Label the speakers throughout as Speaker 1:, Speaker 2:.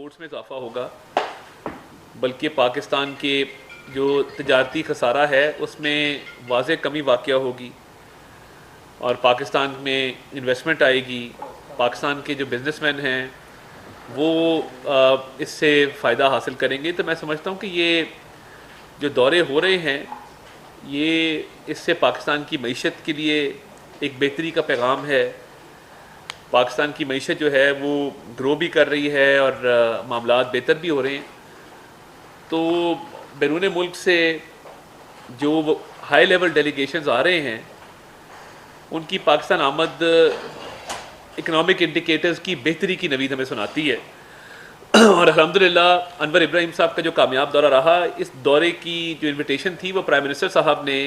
Speaker 1: Exports में इजाफा होगा, बल्कि पाकिस्तान के जो तजारती खसारा है उसमें वाज़े कमी वाक़या होगी और पाकिस्तान में इन्वेस्टमेंट आएगी। पाकिस्तान के जो बिजनेसमैन हैं वो इससे फ़ायदा हासिल करेंगे। तो मैं समझता हूँ कि ये जो दौरे हो रहे हैं ये इससे पाकिस्तान की मईशत के लिए एक बेहतरी का पैगाम है। पाकिस्तान की मईशत जो है वो ग्रो भी कर रही है और मामलात बेहतर भी हो रहे हैं। तो बैरून मुल्क से जो हाई लेवल डेलीगेशंस आ रहे हैं उनकी पाकिस्तान आमद इकनॉमिक इंडिकेटर्स की बेहतरी की नवीद हमें सुनाती है। और अल्हम्दुलिल्लाह अनवर इब्राहिम साहब का जो कामयाब दौरा रहा, इस दौरे की जो इन्विटेशन थी वो प्राइम मिनिस्टर साहब ने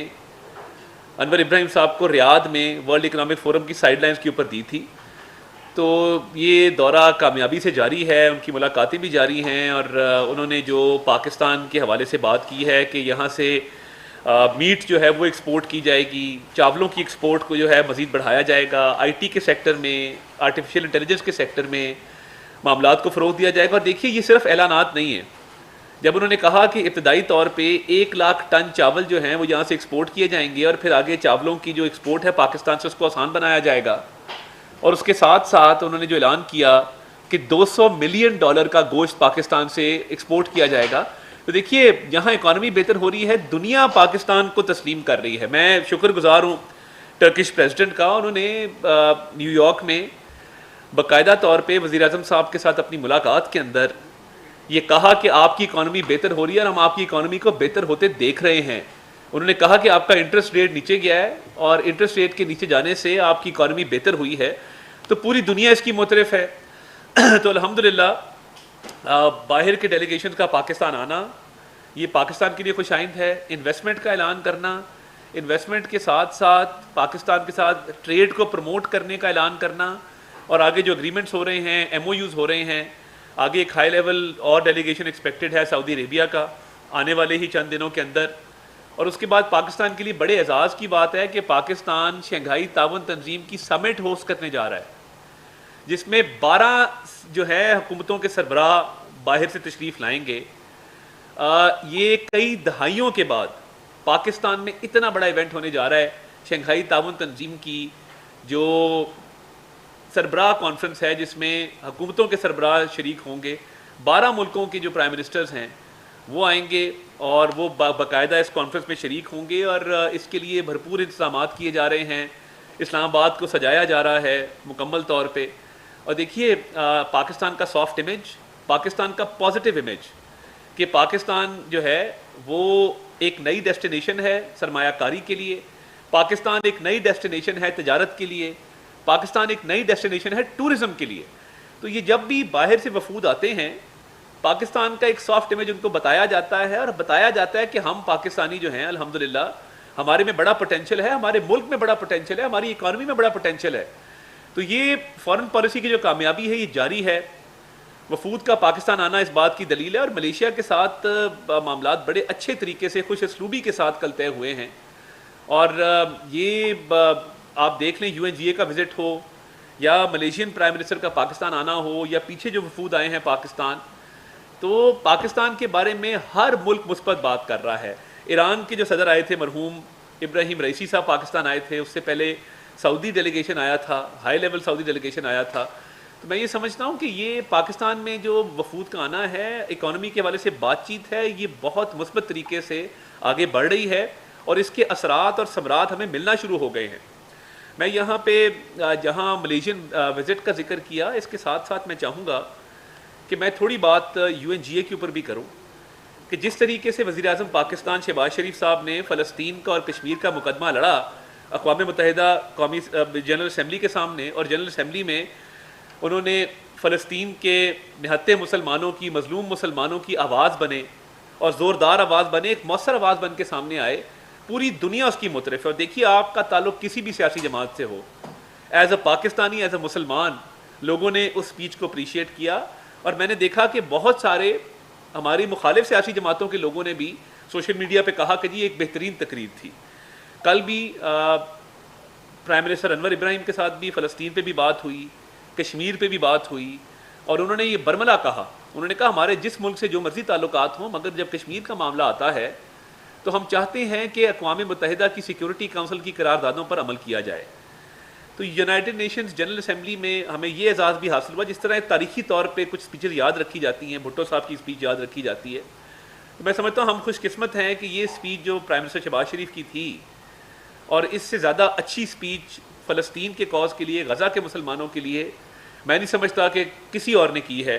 Speaker 1: अनवर इब्राहिम साहब को रियाद में वर्ल्ड इकनॉमिक फोरम की साइडलाइंस के ऊपर दी थी। तो ये दौरा कामयाबी से जारी है, उनकी मुलाकातें भी जारी हैं और उन्होंने जो पाकिस्तान के हवाले से बात की है कि यहाँ से मीट जो है वो एक्सपोर्ट की जाएगी, चावलों की एक्सपोर्ट को जो है मज़ीद बढ़ाया जाएगा, आईटी के सेक्टर में, आर्टिफिशियल इंटेलिजेंस के सेक्टर में मामलात को फ़रोग़ दिया जाएगा। और देखिए ये सिर्फ ऐलानात नहीं है। जब उन्होंने कहा कि इब्तदाई तौर पे 1 लाख टन चावल जो हैं वो यहाँ से एक्सपोर्ट किए जाएंगे और फिर आगे चावलों की जो एक्सपोर्ट है पाकिस्तान से उसको आसान बनाया जाएगा, और उसके साथ साथ उन्होंने जो ऐलान किया कि $200 मिलियन का गोश्त पाकिस्तान से एक्सपोर्ट किया जाएगा। तो देखिए यहाँ इकॉनमी बेहतर हो रही है, दुनिया पाकिस्तान को तस्लीम कर रही है। मैं शुक्रगुजार हूँ टर्किश प्रेसिडेंट का। उन्होंने न्यूयॉर्क में बाकायदा तौर पे वज़ीर-ए-आज़म साहब के साथ अपनी मुलाकात के अंदर ये कहा कि आपकी इकॉनमी बेहतर हो रही है और हम आपकी इकॉनमी को बेहतर होते देख रहे हैं। उन्होंने कहा कि आपका इंटरेस्ट रेट नीचे गया है और इंटरेस्ट रेट के नीचे जाने से आपकी इकॉनमी बेहतर हुई है, तो पूरी दुनिया इसकी मुतरफ है। तो अल्हम्दुलिल्लाह बाहर के डेलीगेशन का पाकिस्तान आना ये पाकिस्तान के लिए खुशाइंद है। इन्वेस्टमेंट का ऐलान करना, इन्वेस्टमेंट के साथ साथ पाकिस्तान के साथ ट्रेड को प्रमोट करने का ऐलान करना, और आगे जो एग्रीमेंट्स हो रहे हैं, MOUs हो रहे हैं, आगे एक हाई लेवल और डेलीगेशन एक्सपेक्टेड है सऊदी अरेबिया का आने वाले ही चंद दिनों के अंदर। और उसके बाद पाकिस्तान के लिए बड़े एजाज़ की बात है कि पाकिस्तान शंघाई ताउन तंजीम की समिट होस्ट करने जा रहा है, जिसमें 12 जो है हुकूमतों के सरबराह बाहर से तशरीफ़ लाएंगे। ये कई दहाइयों के बाद पाकिस्तान में इतना बड़ा इवेंट होने जा रहा है। शंघाई ताउन तंजीम की जो सरबराह कॉन्फ्रेंस है जिसमें हुकूमतों के सरबराह शरीक होंगे, 12 मुल्कों के जो प्राइम मिनिस्टर्स हैं वो आएंगे और वो बाकायदा इस कॉन्फ्रेंस में शरीक होंगे और इसके लिए भरपूर इंतज़ाम किए जा रहे हैं। इस्लामाबाद को सजाया जा रहा है मुकम्मल तौर पे। और देखिए पाकिस्तान का सॉफ्ट इमेज, पाकिस्तान का पॉजिटिव इमेज कि पाकिस्तान जो है वो एक नई डेस्टिनेशन है सरमायाकारी के लिए, पाकिस्तान एक नई डेस्टिनेशन है तजारत के लिए, पाकिस्तान एक नई डेस्टिनेशन है टूरिज़म के लिए। तो ये जब भी बाहर से वफूद आते हैं, पाकिस्तान का एक सॉफ्ट इमेज उनको बताया जाता है और बताया जाता है कि हम पाकिस्तानी जो हैं अल्हम्दुलिल्लाह हमारे में बड़ा पोटेंशियल है, हमारे मुल्क में बड़ा पोटेंशियल है, हमारी इकॉनमी में बड़ा पोटेंशियल है। तो ये फॉरेन पॉलिसी की जो कामयाबी है ये जारी है। वफूद का पाकिस्तान आना इस बात की दलील है। और मलेशिया के साथ मामलात बड़े अच्छे तरीके से खुश असलूबी के साथ कल तय हुए हैं। और ये आप देख लें UNGA का विज़िट हो या मलेशियन प्राइम मिनिस्टर का पाकिस्तान आना हो या पीछे जो वफूद आए हैं पाकिस्तान, तो पाकिस्तान के बारे में हर मुल्क मुस्बत बात कर रहा है। ईरान के जो सदर आए थे मरहूम इब्राहिम रईसी साहब पाकिस्तान आए थे, उससे पहले सऊदी डेलीगेशन आया था, हाई लेवल सऊदी डेलीगेशन आया था। तो मैं ये समझता हूँ कि ये पाकिस्तान में जो वफूद का आना है, इकॉनमी के हवाले से बातचीत है, ये बहुत मुस्बत तरीके से आगे बढ़ रही है और इसके असरात और समरात हमें मिलना शुरू हो गए हैं। मैं यहाँ पे जहाँ मलेशियन विज़िट का जिक्र किया, इसके साथ साथ मैं चाहूँगा कि मैं थोड़ी बात UNGA के ऊपर भी करूँ कि जिस तरीके से वज़ीर-ए-आज़म पाकिस्तान शहबाज शरीफ साहब ने फ़लस्तीन का और कश्मीर का मुकदमा लड़ा अक़वाम मुत्तहिदा कौमी जनरल असम्बली के सामने, और जनरल असम्बली में उन्होंने फ़लस्तीन के निहत्ते मुसलमानों की, मज़लूम मुसलमानों की आवाज़ बने और ज़ोरदार आवाज़ बने, एक मौसर आवाज़ बन के सामने आए। पूरी दुनिया उसकी मुतरफ है। और देखिए आपका ताल्लुक़ किसी भी सियासी जमात से हो, as a Pakistani, as a मुसलमान, लोगों ने उस स्पीच को अप्रीशिएट किया। और मैंने देखा कि बहुत सारे हमारी मुखालिफ सियासी जमातों के लोगों ने भी सोशल मीडिया पे कहा कि जी एक बेहतरीन तकरीर थी। कल भी प्राइम मिनिस्टर अनवर इब्राहिम के साथ भी फ़लस्तीन पे भी बात हुई, कश्मीर पे भी बात हुई, और उन्होंने ये बरमला कहा, उन्होंने कहा हमारे जिस मुल्क से जो मर्जी ताल्लुकात हों, मगर जब कश्मीर का मामला आता है तो हम चाहते हैं कि अक़वाम मुत्तहिदा की सिक्योरिटी काउंसिल की करारदादों पर अमल किया जाए। तो यूनाइटेड नेशंस जनरल असम्बली में हमें ये एजाज़ भी हासिल हुआ, जिस तरह तारीखी तौर पे कुछ स्पीचेस याद रखी जाती हैं, भुट्टो साहब की स्पीच याद रखी जाती है, तो मैं समझता हूँ हम खुशकिस्मत हैं कि ये स्पीच जो प्राइम मिनिस्टर शहबाज शरीफ की थी, और इससे ज़्यादा अच्छी स्पीच फ़लस्तीन के कॉज के लिए, गज़ा के मुसलमानों के लिए मैं नहीं समझता कि किसी और ने की है।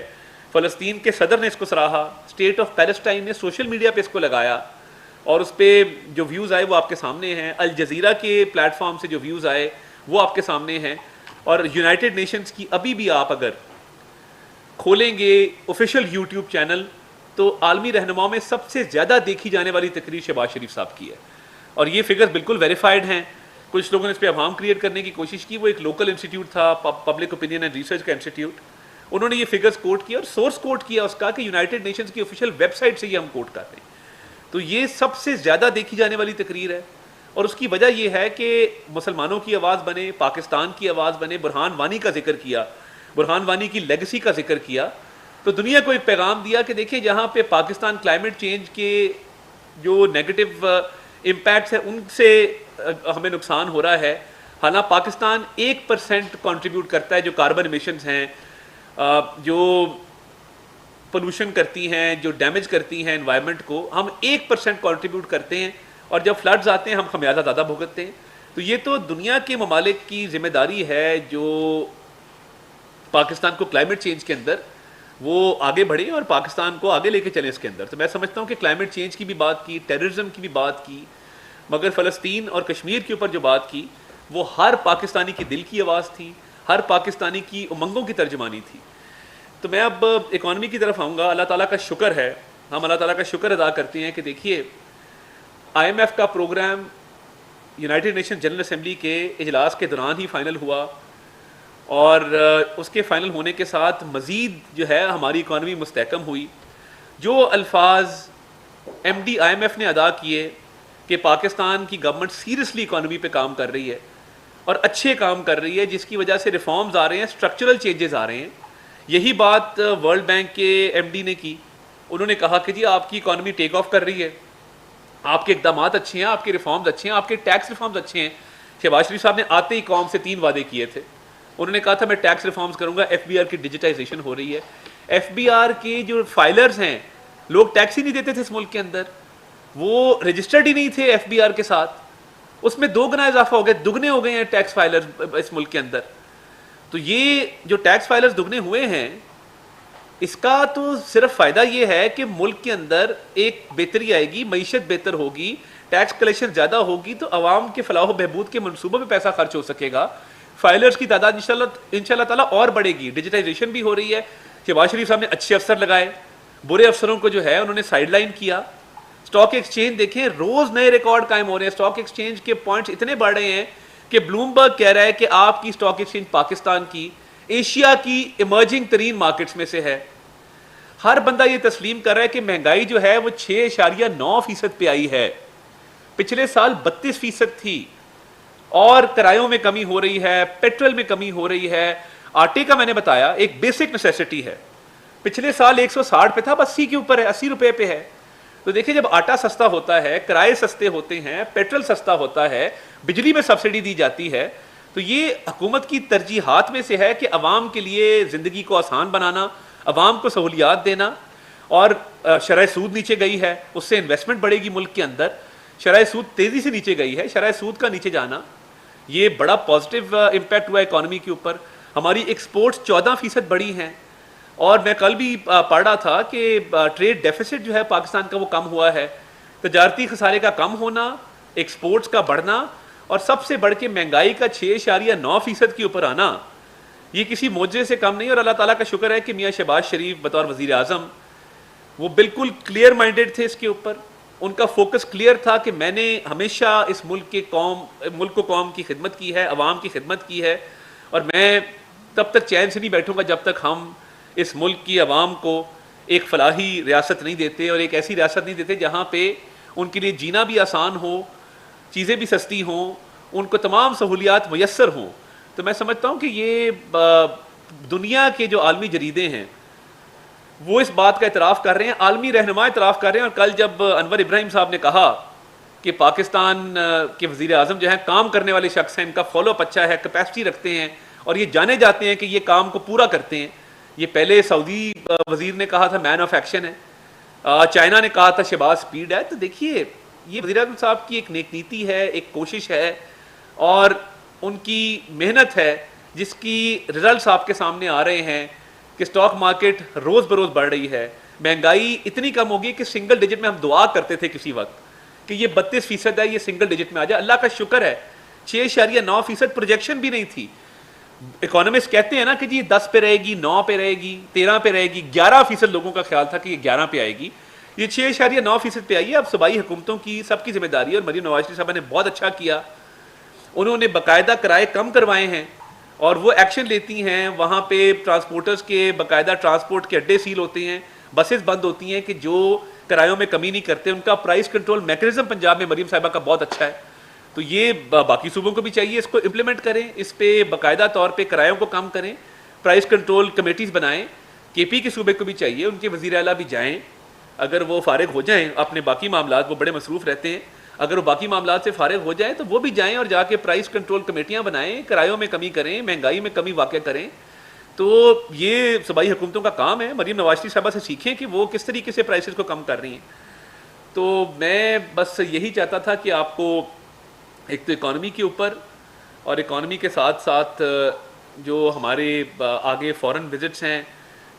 Speaker 1: फ़लस्तीन के सदर ने इसको सराहा, स्टेट ऑफ पैलेस्टाइन ने सोशल मीडिया पे इसको लगाया, और उस पर जो व्यूज़ आए वो आपके सामने हैं। अल जज़ीरा के प्लेटफॉर्म से जो व्यूज़ आए वो आपके सामने हैं। और यूनाइटेड नेशंस की अभी भी आप अगर खोलेंगे ऑफिशियल यूट्यूब चैनल, तो आलमी रहनुमाओं में सबसे ज़्यादा देखी जाने वाली तकरीर शहबाज शरीफ साहब की है, और ये फिगर्स बिल्कुल वेरीफाइड हैं। कुछ लोगों ने इस पर अवाम क्रिएट करने की कोशिश की, वो एक लोकल इंस्टीट्यूट था, पब्लिक ओपिनियन एंड रिसर्च का इंस्टीट्यूट, उन्होंने ये फिगर्स कोट किया और सोर्स कोट किया उसका कि यूनाइटेड नेशंस की ऑफिशियल वेबसाइट से ये हम कोट कर रहे हैं। तो ये सबसे ज़्यादा देखी जाने वाली तकरीर है, और उसकी वजह यह है कि मुसलमानों की आवाज़ बने, पाकिस्तान की आवाज़ बने। बुरहान वानी का जिक्र किया, बुरहान वानी की लेगेसी का जिक्र किया, तो दुनिया को एक पैगाम दिया कि देखिए जहाँ पे पाकिस्तान क्लाइमेट चेंज के जो नेगेटिव इम्पैक्ट्स है उनसे हमें नुकसान हो रहा है। हालांकि पाकिस्तान 1% कंट्रीब्यूट करता है, जो कार्बन एमिशंस हैं, जो पोल्यूशन करती हैं, जो डैमेज करती हैं एनवायरनमेंट को, हम 1% कंट्रीब्यूट करते हैं, और जब फ्लड्स आते हैं हम खमियाजा ज़्यादा भुगतते हैं। तो ये तो दुनिया के ममालिक की जिम्मेदारी है जो पाकिस्तान को क्लाइमेट चेंज के अंदर वो आगे बढ़े और पाकिस्तान को आगे लेके चले इसके अंदर। तो मैं समझता हूँ कि क्लाइमेट चेंज की भी बात की, टेररिज्म की भी बात की, मगर फ़लस्तीन और कश्मीर के ऊपर जो बात की वो हर पाकिस्तानी की दिल की आवाज़ थी, हर पाकिस्तानी की उमंगों की तर्जमानी थी। तो मैं अब इकॉनमी की तरफ आऊँगा। अल्लाह ताला का शुक्र है, हम अल्लाह ताला का शुक्र अदा करते हैं कि देखिए IMF का programme United Nation General Assembly के इजलास के दौरान ही फ़ाइनल हुआ, और उसके फ़ाइनल होने के साथ मज़ीद जो है हमारी इकॉनमी मुस्तहकम हुई। जो अल्फाज MD IMF ने अदा किए कि पाकिस्तान की गवर्नमेंट सीरियसली इकॉनमी पे काम कर रही है और अच्छे काम कर रही है, जिसकी वजह से रिफॉर्म्स आ रहे हैं, स्ट्रक्चरल चेंजेस आ रहे हैं। यही बात वर्ल्ड बैंक के MD ने की। उन्होंने कहा कि जी आपकी इकॉनमी टेक ऑफ कर रही है, आपके इकदाम अच्छे हैं, आपके रिफॉर्म्स अच्छे हैं, आपके टैक्स रिफॉर्म्स अच्छे हैं। शहबाज शरीफ साहब ने आते ही कौम से 3 वादे किए थे। उन्होंने कहा था मैं टैक्स रिफॉर्म्स करूंगा, FBR की डिजिटाइजेशन हो रही है। FBR के जो फाइलर्स हैं, लोग टैक्स ही नहीं देते थे इस मुल्क के अंदर, वो रजिस्टर्ड ही नहीं थे FBR के साथ, उसमें 2 गुना इजाफा हो गया, दुगने हो गए हैं टैक्स फाइलर्स इस मुल्क के अंदर। तो ये जो टैक्स फाइलर्स दुगने हुए हैं, इसका तो सिर्फ फ़ायदा ये है कि मुल्क के अंदर एक बेहतरी आएगी, मईशत बेहतर होगी, टैक्स कलेक्शन ज़्यादा होगी, तो आवाम के फलाह बहबूद के मनसूबों में पैसा खर्च हो सकेगा, फाइलर्स की तादाद इंशाल्लाह ताला और बढ़ेगी, डिजिटाइजेशन भी हो रही है। शहबाज शरीफ साहब ने अच्छे अफसर लगाए, बुरे अफसरों को जो है उन्होंने साइडलाइन किया। स्टॉक एक्सचेंज देखें, रोज़ नए रिकॉर्ड कायम हो रहे हैं, स्टॉक एक्सचेंज के पॉइंट्स इतने बढ़ रहे हैं कि ब्लूमबर्ग कह रहा है कि आपकी स्टॉक एक्सचेंज पाकिस्तान की एशिया की इमर्जिंग तरीन मार्केट्स में से है। हर बंदा ये तस्लीम कर रहा है कि महंगाई जो है वो 6.9% पे आई है, पिछले साल 32% थी, और किरायों में कमी हो रही है, पेट्रोल में कमी हो रही है। आटे का मैंने बताया एक बेसिक नेसेसिटी है, पिछले साल 160 पे था, अब 80 के ऊपर है, 80 रुपए पे है। तो देखिए जब आटा सस्ता होता है, किराए सस्ते होते हैं, पेट्रोल सस्ता होता है, बिजली में सब्सिडी दी जाती है, तो ये हुकूमत की तरजीहात में से है कि अवाम के लिए ज़िंदगी को आसान बनाना, अवाम को सहूलियात देना। और शरह सूद नीचे गई है, उससे इन्वेस्टमेंट बढ़ेगी मुल्क के अंदर। शरह सूद तेज़ी से नीचे गई है, शरह सूद का नीचे जाना ये बड़ा पॉजिटिव इम्पैक्ट हुआ इकॉनमी के ऊपर। हमारी एक्सपोर्ट्स 14% बढ़ी हैं, और मैं कल भी पढ़ रहा था कि ट्रेड डेफिसिट जो है पाकिस्तान का वो कम हुआ है। तजारती खसारे का कम होना, एक्सपोर्ट्स का बढ़ना, और सबसे बढ़ के महंगाई का 6.9% के ऊपर आना, ये किसी मोजे से कम नहीं। और अल्लाह ताला का शुक्र है कि मियाँ शहबाज शरीफ बतौर वज़ीर आज़म वो बिल्कुल क्लियर माइंडेड थे इसके ऊपर। उनका फोकस क्लियर था कि मैंने हमेशा इस मुल्क को कौम की खिदमत की है, अवाम की खिदमत की है, और मैं तब तक चैन से नहीं बैठूंगा जब तक हम इस मुल्क की अवाम को एक फलाही रियासत नहीं देते, और एक ऐसी रियासत नहीं देते जहाँ पे उनके लिए जीना भी आसान हो, चीज़ें भी सस्ती हों, उनको तमाम सहूलियात मुयस्सर हों। तो मैं समझता हूँ कि ये दुनिया के जो आलमी जरीदे हैं वो इस बात का इतराफ़ कर रहे हैं, आलमी रहनुमा इतराफ़ कर रहे हैं। और कल जब अनवर इब्राहिम साहब ने कहा कि पाकिस्तान के वज़ीर आज़म जो है काम करने वाले शख्स हैं, इनका फॉलोअप अच्छा है, कैपेसिटी रखते हैं और ये जाने जाते हैं कि ये काम को पूरा करते हैं। ये पहले सऊदी वज़ीर ने कहा था मैन ऑफ एक्शन है, चाइना ने कहा था शहबाज स्पीड है। तो देखिए ये वज़ीर आज़म साहब की एक नेक नीति है, एक कोशिश है और उनकी मेहनत है जिसकी रिजल्ट्स आपके सामने आ रहे हैं कि स्टॉक मार्केट रोज़ बरोज़ बढ़ रही है, महंगाई इतनी कम होगी कि सिंगल डिजिट में हम दुआ करते थे किसी वक्त कि ये 32% है, ये सिंगल डिजिट में आ जाए। अल्लाह का शुक्र है 6.9% प्रोजेक्शन भी नहीं थी। इकोनॉमिस्ट कहते हैं ना कि जी 10 पे रहेगी, 9 पे रहेगी, 13 पे रहेगी, 11% लोगों का ख्याल था कि ये 11 पे आएगी, ये 6.9% पे आई है। अब सूबाई हुकूमतों की सबकी जिम्मेदारी है और मरीम नवाज शरीफ साहब ने बहुत अच्छा किया, उन्होंने बाकायदा किराए कम करवाए हैं और वो एक्शन लेती हैं। वहाँ पे ट्रांसपोर्टर्स के बाकायदा ट्रांसपोर्ट के अड्डे सील होते हैं, बसेस बंद होती हैं कि जो किरायों में कमी नहीं करते। उनका प्राइस कंट्रोल मैकेनिज्म पंजाब में मरीम साहिबा का बहुत अच्छा है, तो ये बाकी सूबों को भी चाहिए इसको इम्प्लीमेंट करें, इस पे बाकायदा तौर पे किरायों को कम करें, प्राइस कंट्रोल कमेटीज़ बनाएं। केपी के सूबे को भी चाहिए, उनके वज़ीर आला भी जाएँ, अगर वो फारिग हो जाएँ अपने बाकी मामलात, वो बड़े मसरूफ़ रहते हैं, अगर वो बाकी मामलात से फारिग हो जाए तो वो भी जाएं और जाके प्राइस कंट्रोल कमेटियां बनाएं, किरायों में कमी करें, महंगाई में कमी वाक़या करें। तो ये सूबाई हुकूमतों का काम है, मरीम नवाज शरीफ साहबा से सीखें कि वो किस तरीके से प्राइसेस को कम कर रही हैं। तो मैं बस यही चाहता था कि आपको एक तो इकॉनमी के ऊपर और इकॉनमी के साथ साथ जो हमारे आगे फ़ॉरेन विज़िट्स हैं,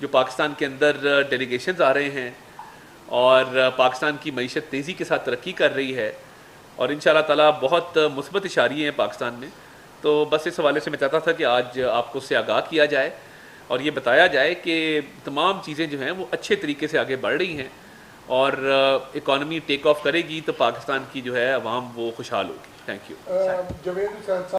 Speaker 1: जो पाकिस्तान के अंदर डेलीगेशंस आ रहे हैं और पाकिस्तान की मईशत तेज़ी के साथ तरक्की कर रही है और इंशाअल्लाह ताला बहुत मुस्बत इशारे हैं पाकिस्तान में। तो बस इस हवाले से मैं चाहता था कि आज आपको उससे आगाह किया जाए और ये बताया जाए कि तमाम चीज़ें जो हैं वो अच्छे तरीके से आगे बढ़ रही हैं और इकॉनमी टेक ऑफ करेगी तो पाकिस्तान की जो है अवाम वो खुशहाल होगी। Thank you.